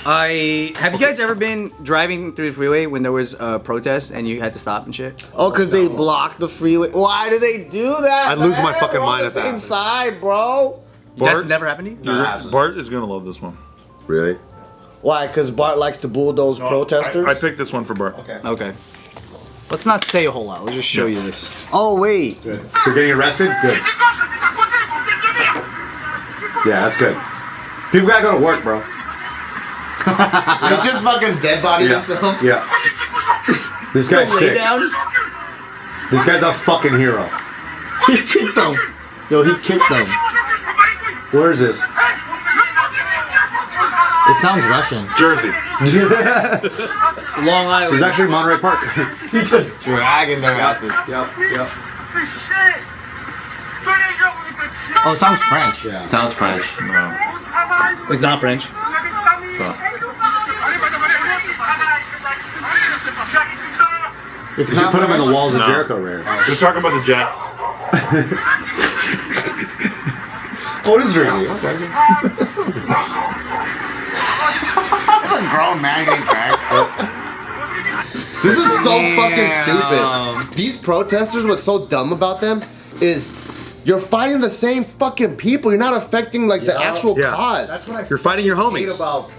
Have you guys ever been driving through the freeway when there was a protest and you had to stop and shit? Oh, because they blocked the freeway. Why do they do that? I'd lose my fucking mind at that. Same side, bro. That's never happened to you? No, Bart is gonna love this one. Really? Why? Because Bart likes to bulldoze protesters? I picked this one for Bart. Okay. Let's not say a whole lot. Let's just show you this. Oh, wait. Good. You're getting arrested? Good. Yeah, that's good. People gotta go to work, bro. They just fucking dead body themselves? Yeah. This guy's sick. Down. This guy's a fucking hero. He kicked them. Yo, he kicked them. Where is this? It sounds Russian. Jersey. Long Island. It's actually Monterey Park. He's just dragging their asses. Yep. Oh, it sounds French. Yeah. Sounds French. No. It's not French. You should put him in the walls of Jericho, Rare. We're talking about the Jets. Oh, it is Jersey. Okay. Grown man getting dragged. This is so fucking stupid. These protesters, what's so dumb about them is you're fighting the same fucking people. You're not affecting like the actual cause. That's what you're fighting your homies. hate about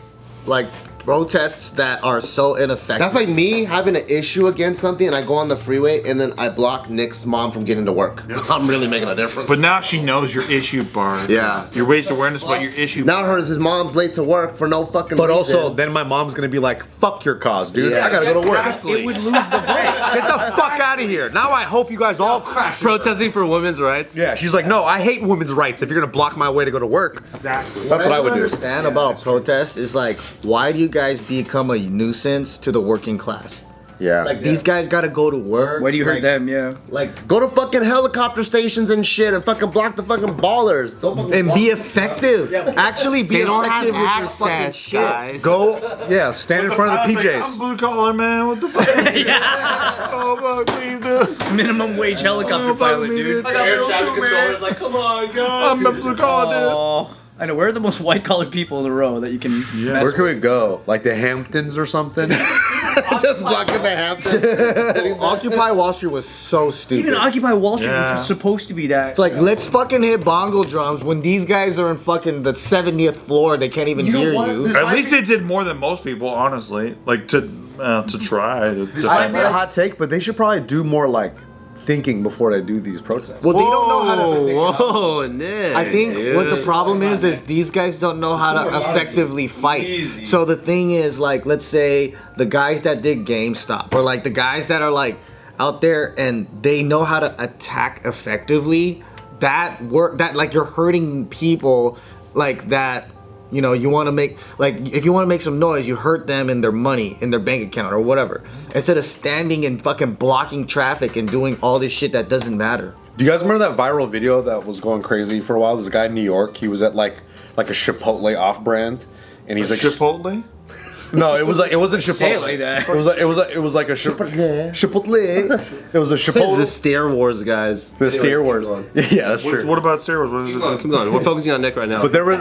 like protests that are so ineffective. That's like me having an issue against something and I go on the freeway and then I block Nick's mom from getting to work. I'm really making a difference. But now she knows your issue, Bart. Yeah. You raised awareness about your issue. Now his mom's late to work for no fucking But reason. also, then my mom's gonna be like, fuck your cause, dude. Yeah. I gotta go to work. It would lose the vote. Get the fuck out of here. Now I hope you guys all crash. Protesting for women's rights? Yeah, she's like, no, I hate women's rights if you're gonna block my way to go to work. Exactly. That's what I would don't do. understand about protests is like, why do you guys become a nuisance to the working class? Yeah. Like these guys gotta go to work. Where do you hurt like, them? Yeah. Like go to fucking helicopter stations and shit and fucking block the fucking ballers. And be effective. Actually be effective with your fucking shit. guys. Go, yeah, stand in front of the I'm PJs. blue collar, man. What the fuck? Oh, fuck, please, dude. Minimum wage helicopter pilot, dude. Air traffic controllers like, come on, guys. I'm a blue collar, dude. Oh, I know. Where are the most white collar people in the row that you can mess Where with? can we go? Like the Hamptons or something? Just blocking the Hamptons. Occupy Wall Street was so stupid. Even Occupy Wall Street, which Yeah. was supposed to be that. It's like, let's fucking hit bongo drums when these guys are in fucking the 70th floor. They can't even hear you. At least they did more than most people, honestly. Like to try to I defend made a it. hot take, but they should probably do more like thinking before they do these protests. Well, they don't know how to. Whoa, Nick. I think what the problem is these guys don't know how to effectively fight. So the thing is, like, let's say the guys that did GameStop, or like the guys that are like out there and they know how to attack effectively. That work, that like you're hurting people like that. You know, you want to make, like, if you want to make some noise, you hurt them in their money, in their bank account or whatever. Instead of standing and fucking blocking traffic and doing all this shit that doesn't matter. Do you guys remember that viral video that was going crazy for a while? There's a guy in New York. He was at like a Chipotle off-brand, and he's like, Chipotle? no, it wasn't Chipotle. Say it like that. It was like a Chipotle. It was a It's the Chipotle. Star Wars guys. The Star Wars. Yeah, that's true. What about Star Wars? What is it? Come on, we're focusing on Nick right now. But there was,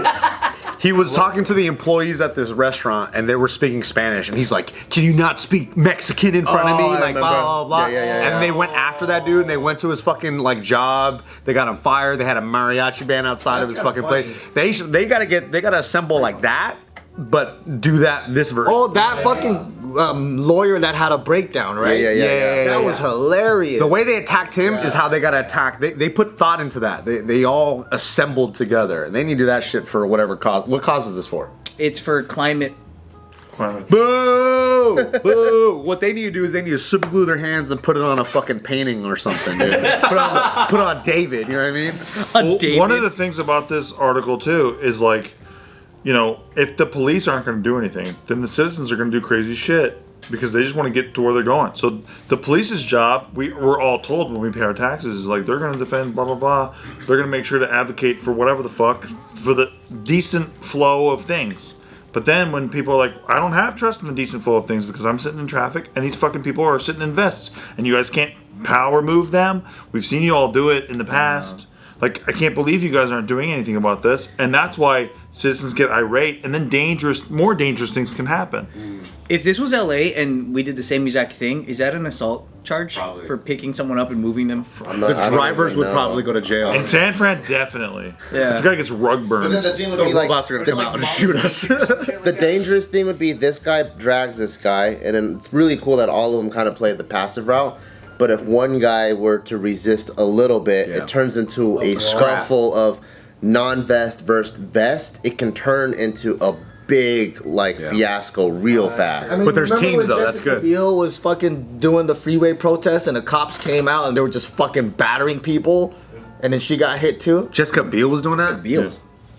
he was talking to the employees at this restaurant, and they were speaking Spanish, and he's like, "Can you not speak Mexican in front of me?" I Like remember. blah blah blah. Yeah. And they went after that dude, and they went to his fucking like job. They got him fired. They had a mariachi band outside of his fucking place. They gotta assemble like that, but do this version. Oh, that fucking lawyer that had a breakdown, right? Yeah. That was hilarious. The way they attacked him is how they got to attack. They put thought into that. They all assembled together, and they need to do that shit for whatever cause. What cause is this for? It's for climate. Boo! Boo! What they need to do is they need to super glue their hands and put it on a fucking painting or something, dude. put it on David. You know what I mean? One of the things about this article too is like, you know, if the police aren't going to do anything, then the citizens are going to do crazy shit because they just want to get to where they're going. So the police's job, we're all told when we pay our taxes, is like they're going to defend blah blah blah. They're going to make sure to advocate for whatever the fuck, for the decent flow of things. But then when people are like, I don't have trust in the decent flow of things because I'm sitting in traffic and these fucking people are sitting in vests and you guys can't power move them. We've seen you all do it in the past. Like, I can't believe you guys aren't doing anything about this. And that's why citizens get irate, and then more dangerous things can happen. If this was LA and we did the same exact thing, is that an assault charge for picking someone up and moving them? The drivers would probably go to jail. In San Fran, definitely. Yeah. If the guy gets rug burned. But then the thing would be like, robots are gonna come out and shoot us. The dangerous thing would be this guy drags this guy, and then it's really cool that all of them kind of play the passive route. But if one guy were to resist a little bit, it turns into a scuffle of non-vest versus vest. It can turn into a big fiasco real fast. I mean, But there's remember teams, when though, that's good. Biel was fucking doing the freeway protest and the cops came out and they were just fucking battering people, and then she got hit too. Jessica Biel was doing that? Biel.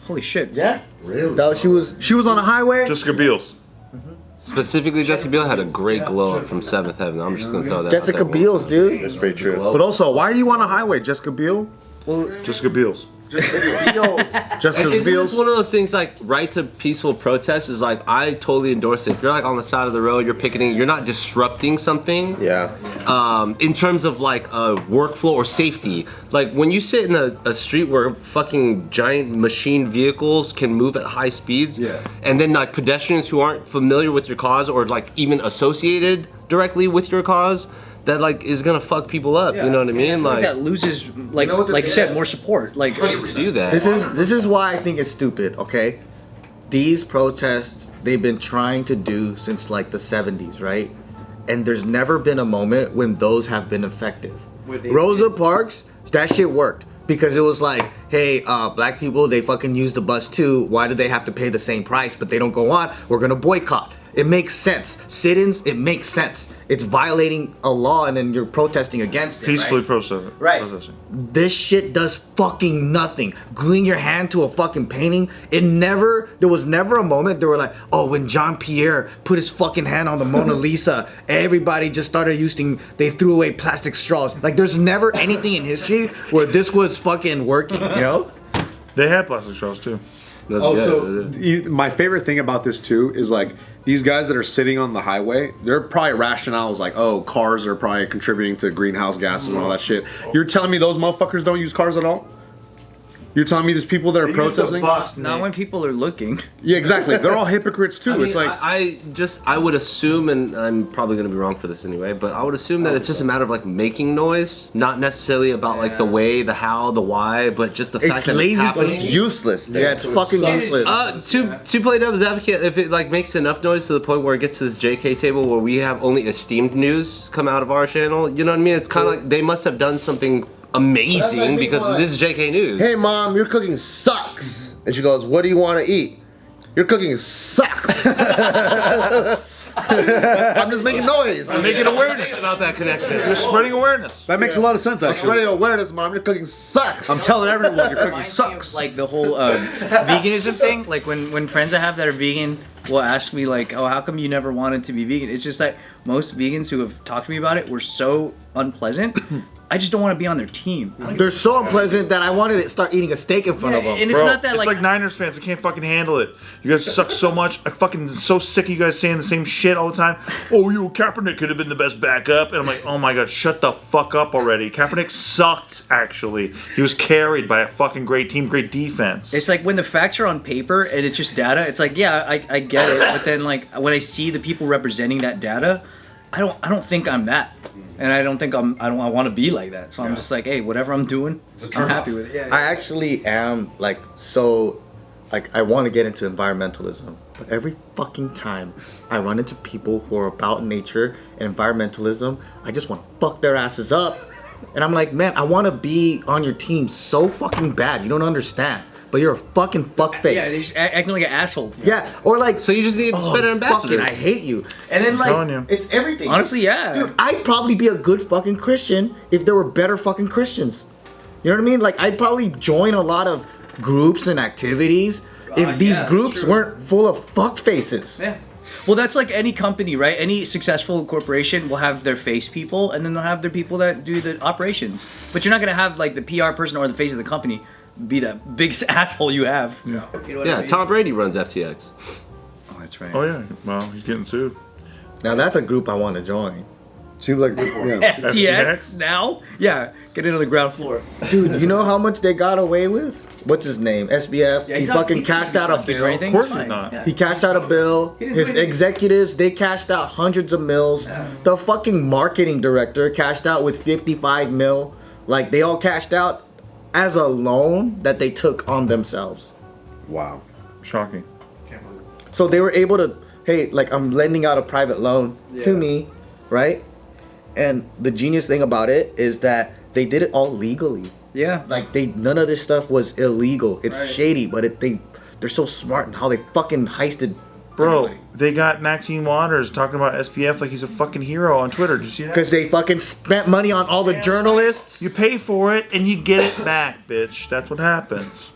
Holy shit. Yeah, really? That she was on a highway. Jessica Biel's. Specifically, Jessica Biel had a great glow up from Seventh Heaven. I'm just gonna throw that. Jessica out there. Biel's, dude. That's pretty true. But also, why are you on a highway, Jessica Biel? Jessica Biel's. Jessica's Isn't Biel's. this one of those things like right to peaceful protest is like I totally endorse it. If you're like on the side of the road, you're picketing, you're not disrupting something. Yeah. In terms of like a workflow or safety, like when you sit in a street where fucking giant machine vehicles can move at high speeds, and then like pedestrians who aren't familiar with your cause or like even associated directly with your cause, that like is gonna fuck people up. You know what I mean? Like that loses, like you said, more support. Like, do that. This is why I think it's stupid. Okay, these protests they've been trying to do since like the 70s, right? And there's never been a moment when those have been effective. Rosa Parks, that shit worked because it was like, hey, black people, they fucking use the bus too. Why do they have to pay the same price but they don't go on? We're gonna boycott. It makes sense. Sit-ins, it makes sense. It's violating a law and then you're protesting against it. Peacefully right? protesting. This shit does fucking nothing. Gluing your hand to a fucking painting, there was never a moment they were like, oh, when Jean Pierre put his fucking hand on the Mona Lisa, everybody just started they threw away plastic straws. Like, there's never anything in history where this was fucking working, you know? They had plastic straws too. That's Also, good. my favorite thing about this too is like these guys that are sitting on the highway, their probably rationale is like, oh, cars are probably contributing to greenhouse gases and all that shit. You're telling me those motherfuckers don't use cars at all? You're telling me there's people that are protesting? not when people are looking. Yeah, exactly. They're all hypocrites too. I mean, it's like I would assume, and I'm probably gonna be wrong for this anyway, but I would assume that it's just a matter of like making noise, not necessarily about like the way, the how, the why, but just the fact It's that lazy, it's but happening. it's Useless. Yeah, it's fucking useless. To play devil's advocate, if it like makes enough noise to the point where it gets to this JK table where we have only esteemed news come out of our channel, you know what I mean? It's kind of like they must have done something amazing because this is JK News. Hey mom, your cooking sucks. And she goes, what do you want to eat? Your cooking sucks. I'm just making noise. I'm making awareness. About that connection. You're spreading awareness. that makes a lot of sense actually. Spreading awareness, mom. Your cooking sucks. I'm telling everyone your cooking Reminds me of, sucks. like the whole veganism thing. Like when friends I have that are vegan will ask me like, oh, how come you never wanted to be vegan? It's just like most vegans who have talked to me about it were so unpleasant. I just don't want to be on their team. They're so unpleasant that I wanted to start eating a steak in front of them. And it's Bro, not that it's like Niners fans. I can't fucking handle it. You guys suck so much. I fucking so sick of you guys saying the same shit all the time. Oh, Kaepernick could have been the best backup. And I'm like, oh my god, shut the fuck up already. Kaepernick sucked, actually. He was carried by a fucking great team, great defense. It's like when the facts are on paper and it's just data. It's like, yeah, I get it. But then like when I see the people representing that data, I don't think I'm that. And I don't think I want to be like that. So I'm just like, hey, whatever I'm doing, I'm happy with it. Yeah. I actually am I want to get into environmentalism, but every fucking time I run into people who are about nature and environmentalism, I just want to fuck their asses up. And I'm like, man, I want to be on your team so fucking bad. You don't understand. But you're a fucking fuckface. Yeah, they're just acting like an asshole. Yeah, or like, So you just need better ambassadors. fucking, I hate you. And then telling you. like, it's everything. Honestly, yeah. Dude, I'd probably be a good fucking Christian if there were better fucking Christians. You know what I mean? Like, I'd probably join a lot of groups and activities if these groups weren't full of fuckfaces. Yeah. Well, that's like any company, right? Any successful corporation will have their face people, and then they'll have their people that do the operations. But you're not gonna have like the PR person or the face of the company be that big asshole you have. Yeah. You know what I mean? Tom Brady runs FTX. Oh, that's right. Oh yeah. Well, he's getting sued. Now that's a group I want to join. Seems like yeah. FTX now? Yeah, get in on the ground floor. Dude, you know how much they got away with? What's his name? SBF. Yeah, he he's not- fucking he's cashed not out a busted or bill. anything. Of course It's he's fine. not. Yeah. He cashed out a bill. He didn't His do anything. executives, they cashed out hundreds of mils. The fucking marketing director cashed out with 55 mil. Like, they all cashed out as a loan that they took on themselves. Wow. Shocking. So they were able to, hey, like, I'm lending out a private loan to me, right? And the genius thing about it is that they did it all legally. Yeah. Like, none of this stuff was illegal. It's Right. shady, but they're so smart in how they fucking heisted. Bro, everybody. they got Maxine Waters talking about SPF like he's a fucking hero on Twitter. Did you see that? Because they fucking spent money on all the journalists. You pay for it and you get it back, bitch. That's what happens.